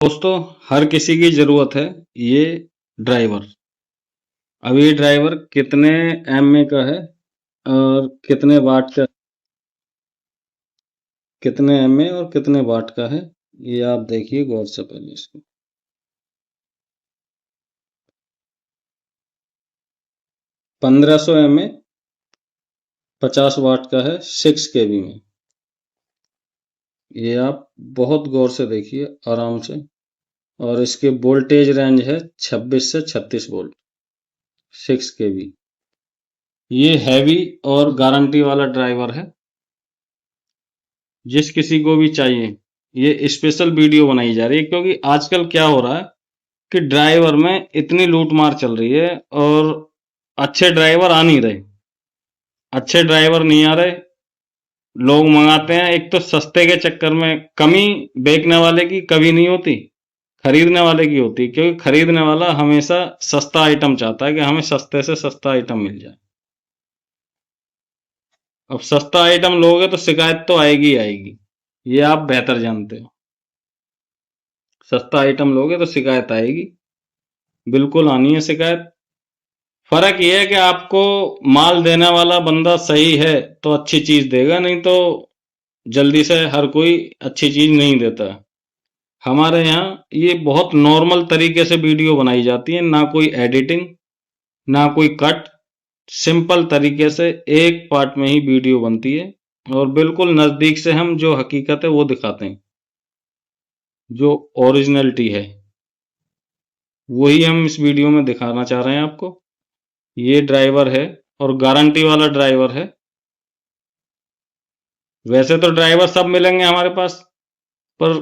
दोस्तों, हर किसी की ज़रूरत है ये ड्राइवर। अब ये ड्राइवर कितने एमए का है और कितने वाट का, कितने एमए और कितने वाट का है, ये आप देखिए गौर से पहले इसको। 1500 एमए 50 वाट का है 6 केवी में। ये आप बहुत गौर से देखिए आराम से। और इसके वोल्टेज रेंज है 26 से 36 वोल्ट 6 केवी। ये हैवी और गारंटी वाला ड्राइवर है। जिस किसी को भी चाहिए, ये स्पेशल वीडियो बनाई जा रही है क्योंकि आजकल क्या हो रहा है कि ड्राइवर में इतनी लूट मार चल रही है और अच्छे ड्राइवर आ नहीं रहे। अच्छे ड्राइवर नहीं आ रहे, लोग मंगाते हैं। एक तो सस्ते के चक्कर में कमी बेचने वाले की कभी नहीं होती, खरीदने वाले की होती, क्योंकि खरीदने वाला हमेशा सस्ता आइटम चाहता है कि हमें सस्ते से सस्ता आइटम मिल जाए। अब सस्ता आइटम लोगे तो शिकायत तो आएगी ही आएगी, ये आप बेहतर जानते हो। सस्ता आइटम लोगे तो शिकायत आएगी, बिल्कुल आनी है शिकायत। फर्क ये है कि आपको माल देने वाला बंदा सही है तो अच्छी चीज देगा, नहीं तो जल्दी से हर कोई अच्छी चीज नहीं देता। हमारे यहाँ ये बहुत नॉर्मल तरीके से वीडियो बनाई जाती है, ना कोई एडिटिंग ना कोई कट, सिंपल तरीके से एक पार्ट में ही वीडियो बनती है। और बिल्कुल नजदीक से हम जो हकीकत है वो दिखाते हैं, जो ओरिजिनलिटी है वही हम इस वीडियो में दिखाना चाह रहे हैं आपको। ये ड्राइवर है और गारंटी वाला ड्राइवर है। वैसे तो ड्राइवर सब मिलेंगे हमारे पास, पर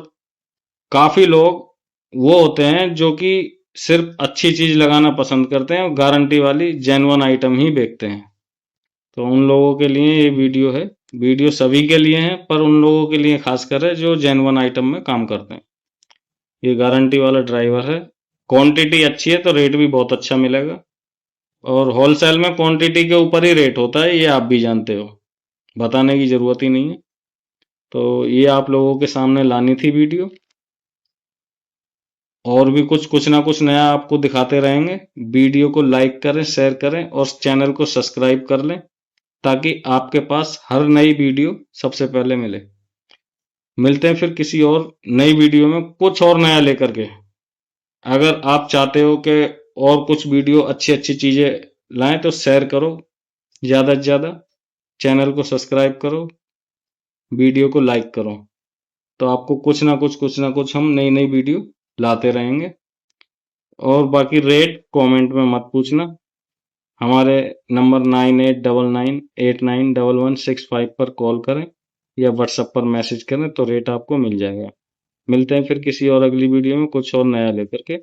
काफी लोग वो होते हैं जो कि सिर्फ अच्छी चीज लगाना पसंद करते हैं और गारंटी वाली जेन्युइन आइटम ही बेचते हैं। तो उन लोगों के लिए ये वीडियो है। वीडियो सभी के लिए है, पर उन लोगों के लिए खासकर है जो जेन्युइन आइटम में काम करते हैं। ये गारंटी वाला ड्राइवर है। क्वांटिटी अच्छी है तो रेट भी बहुत अच्छा मिलेगा। और होलसेल में क्वांटिटी के ऊपर ही रेट होता है, ये आप भी जानते हो, बताने की जरूरत ही नहीं है। तो ये आप लोगों के सामने लानी थी वीडियो। और भी कुछ ना कुछ नया आपको दिखाते रहेंगे। वीडियो को लाइक करें, शेयर करें और चैनल को सब्सक्राइब कर लें ताकि आपके पास हर नई वीडियो सबसे पहले मिले। मिलते हैं फिर किसी और नई वीडियो में कुछ और नया लेकर के। अगर आप चाहते हो कि और कुछ वीडियो अच्छी अच्छी चीजें लाएं तो शेयर करो ज्यादा से ज्यादा, चैनल को सब्सक्राइब करो, वीडियो को लाइक करो, तो आपको कुछ ना कुछ हम नई नई वीडियो लाते रहेंगे। और बाकी रेट कमेंट में मत पूछना, हमारे नंबर 9899891165 पर कॉल करें या व्हाट्सएप पर मैसेज करें तो रेट आपको मिल जाएगा। मिलते हैं फिर किसी और अगली वीडियो में कुछ और नया लेकर के।